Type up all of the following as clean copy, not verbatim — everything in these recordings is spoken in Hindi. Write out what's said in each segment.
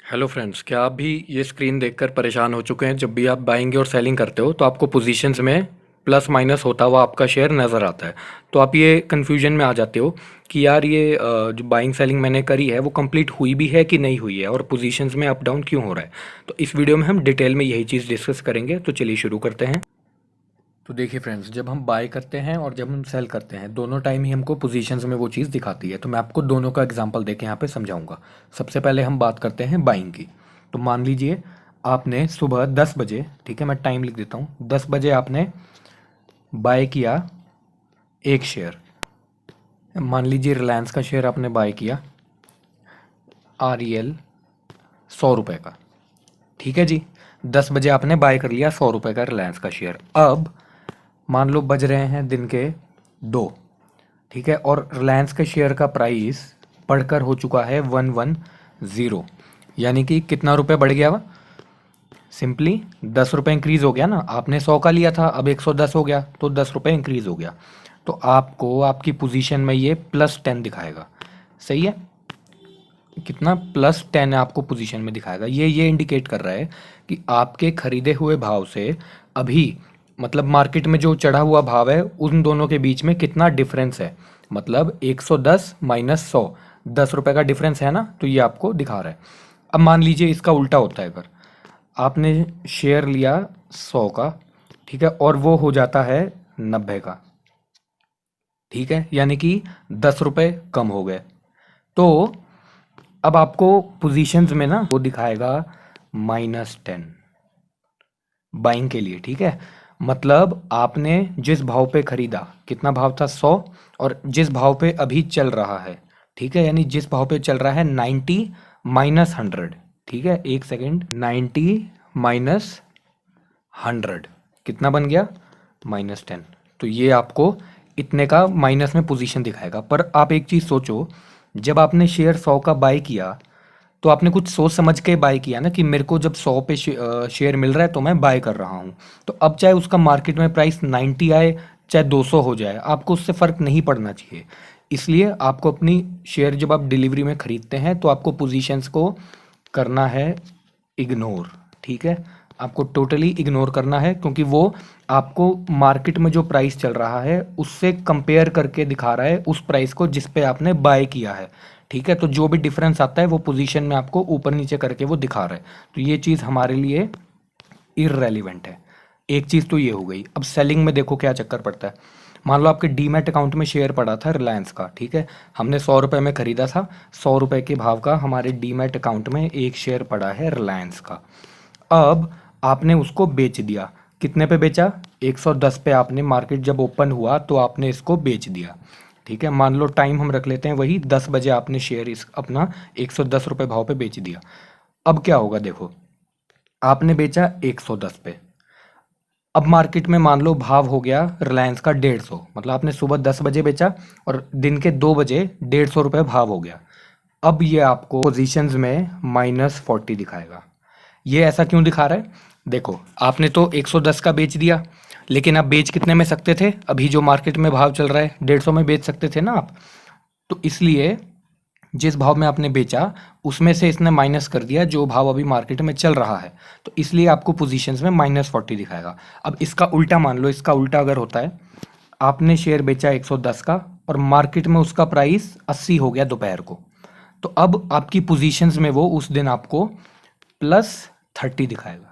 हेलो फ्रेंड्स, क्या आप भी ये स्क्रीन देखकर परेशान हो चुके हैं? जब भी आप बाइंग और सेलिंग करते हो तो आपको पोजीशंस में प्लस माइनस होता हुआ आपका शेयर नज़र आता है। तो आप ये कन्फ्यूजन में आ जाते हो कि यार ये जो बाइंग सेलिंग मैंने करी है वो कंप्लीट हुई भी है कि नहीं हुई है, और पोजीशंस में अप डाउन क्यों हो रहा है। तो इस वीडियो में हम डिटेल में यही चीज़ डिस्कस करेंगे। तो चलिए शुरू करते हैं। तो देखिए फ्रेंड्स, जब हम बाय करते हैं और जब हम सेल करते हैं दोनों टाइम ही हमको पोजीशंस में वो चीज़ दिखाती है। तो मैं आपको दोनों का एग्जांपल देके यहाँ पे समझाऊंगा। सबसे पहले हम बात करते हैं बाइंग की। तो मान लीजिए आपने सुबह 10 बजे, ठीक है मैं टाइम लिख देता हूँ, 10 बजे आपने बाय किया एक शेयर। मान लीजिए रिलायंस का शेयर आपने बाय किया REL 100 रुपये का। ठीक है जी, 10 बजे आपने बाय कर लिया 100 रुपये का रिलायंस का शेयर। अब मान लो बज रहे हैं दिन के 2, ठीक है, और रिलायंस के शेयर का प्राइस बढ़कर हो चुका है 110। यानी कि कितना रुपए बढ़ गया? वह सिंपली 10 रुपये इंक्रीज हो गया ना। आपने 100 का लिया था, अब 110 हो गया, तो 10 रुपये इंक्रीज हो गया। तो आपको आपकी पोजीशन में ये +10 दिखाएगा। सही है, कितना +10 आपको पोजीशन में दिखाएगा। ये इंडिकेट कर रहा है कि आपके खरीदे हुए भाव से अभी मतलब मार्केट में जो चढ़ा हुआ भाव है उन दोनों के बीच में कितना डिफरेंस है। मतलब 110 माइनस 100, 10 रुपये का डिफरेंस है ना, तो ये आपको दिखा रहा है। अब मान लीजिए इसका उल्टा होता है, अगर आपने शेयर लिया 100 का, ठीक है, और वो हो जाता है 90 का, ठीक है, यानी कि 10 रुपये कम हो गए। तो अब आपको पोजीशंस में ना वो दिखाएगा -10 बाइंग के लिए। ठीक है, मतलब आपने जिस भाव पे खरीदा, कितना भाव था 100, और जिस भाव पे अभी चल रहा है, ठीक है, यानी जिस भाव पे चल रहा है 90 माइनस 100, ठीक है, एक सेकेंड, 90 माइनस 100 कितना बन गया? -10। तो ये आपको इतने का माइनस में पोजीशन दिखाएगा। पर आप एक चीज़ सोचो, जब आपने शेयर 100 का बाय किया तो आपने कुछ सोच समझ के बाय किया ना, कि मेरे को जब 100 पे शेयर मिल रहा है तो मैं बाय कर रहा हूँ। तो अब चाहे उसका मार्केट में प्राइस 90 आए चाहे 200 हो जाए, आपको उससे फ़र्क नहीं पड़ना चाहिए। इसलिए आपको अपनी शेयर जब आप डिलीवरी में ख़रीदते हैं तो आपको पोजीशंस को करना है इग्नोर। ठीक है, आपको टोटली इग्नोर करना है, क्योंकि वो आपको मार्केट में जो प्राइस चल रहा है उससे कंपेयर करके दिखा रहा है उस प्राइस को जिस पे आपने बाय किया है। ठीक है, तो जो भी डिफरेंस आता है वो पोजीशन में आपको ऊपर नीचे करके वो दिखा रहा है। तो ये चीज़ हमारे लिए इररेलीवेंट है। एक चीज़ तो ये हो गई। अब सेलिंग में देखो क्या चक्कर पड़ता है। मान लो आपके डीमैट अकाउंट में शेयर पड़ा था रिलायंस का, ठीक है, हमने 100 रुपये में खरीदा था, 100 रुपये के भाव का हमारे डीमैट अकाउंट में एक शेयर पड़ा है रिलायंस का। अब आपने उसको बेच दिया। कितने पे बेचा? 110 पे आपने, मार्केट जब ओपन हुआ तो आपने इसको बेच दिया। ठीक है, मान लो टाइम हम रख लेते हैं वही 10 बजे, आपने शेयर इस अपना 110 रुपये भाव पे बेच दिया। अब क्या होगा देखो, आपने बेचा 110 पे। अब मार्केट में मान लो भाव हो गया रिलायंस का 150, मतलब आपने सुबह 10 बजे बेचा और दिन के 2 बजे 150 रुपये भाव हो गया। अब ये आपको पोजीशंस में -40 दिखाएगा। ये ऐसा क्यों दिखा रहा है? देखो, आपने तो 110 का बेच दिया, लेकिन आप बेच कितने में सकते थे? अभी जो मार्केट में भाव चल रहा है 150 में बेच सकते थे ना आप। तो इसलिए जिस भाव में आपने बेचा उसमें से इसने माइनस कर दिया जो भाव अभी मार्केट में चल रहा है। तो इसलिए आपको पोजीशंस में -40 दिखाएगा। अब इसका उल्टा मान लो, इसका उल्टा अगर होता है, आपने शेयर बेचा 110 का और मार्केट में उसका प्राइस 80 हो गया दोपहर को, तो अब आपकी पोजीशंस में वो उस दिन आपको +30 दिखाएगा।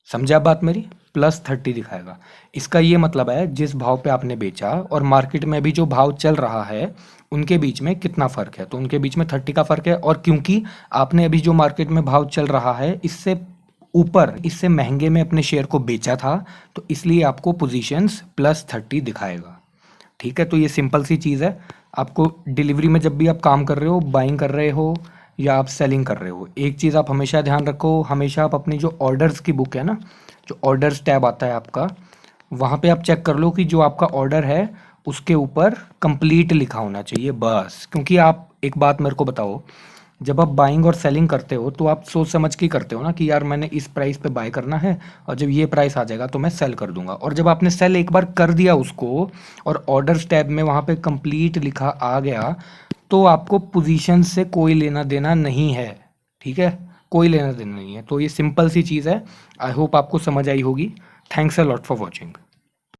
समझा बात मेरी? +30 दिखाएगा। इसका ये मतलब है जिस भाव पे आपने बेचा और मार्केट में अभी जो भाव चल रहा है उनके बीच में कितना फ़र्क है, तो उनके बीच में 30 का फ़र्क है। और क्योंकि आपने अभी जो मार्केट में भाव चल रहा है इससे ऊपर, इससे महंगे में अपने शेयर को बेचा था, तो इसलिए आपको पोजीशंस +30 दिखाएगा। ठीक है, तो ये सिंपल सी चीज़ है। आपको डिलीवरी में जब भी आप काम कर रहे हो, बाइंग कर रहे हो या आप सेलिंग कर रहे हो, एक चीज़ आप हमेशा ध्यान रखो, हमेशा आप अपनी जो ऑर्डर्स की बुक है ना, जो ऑर्डर्स टैब आता है आपका, वहाँ पे आप चेक कर लो कि जो आपका ऑर्डर है उसके ऊपर कंप्लीट लिखा होना चाहिए बस। क्योंकि आप एक बात मेरे को बताओ, जब आप बाइंग और सेलिंग करते हो तो आप सोच समझ के करते हो ना, कि यार मैंने इस प्राइस पे बाय करना है और जब ये प्राइस आ जाएगा तो मैं सेल कर दूंगा। और जब आपने सेल एक बार कर दिया उसको और ऑर्डर्स टैब में वहाँ पे कंप्लीट लिखा आ गया, तो आपको पोजीशन से कोई लेना देना नहीं है। ठीक है, कोई लेना देना नहीं है। तो ये सिंपल सी चीज़ है। आई होप आपको समझ आई होगी। Thanks a lot for watching.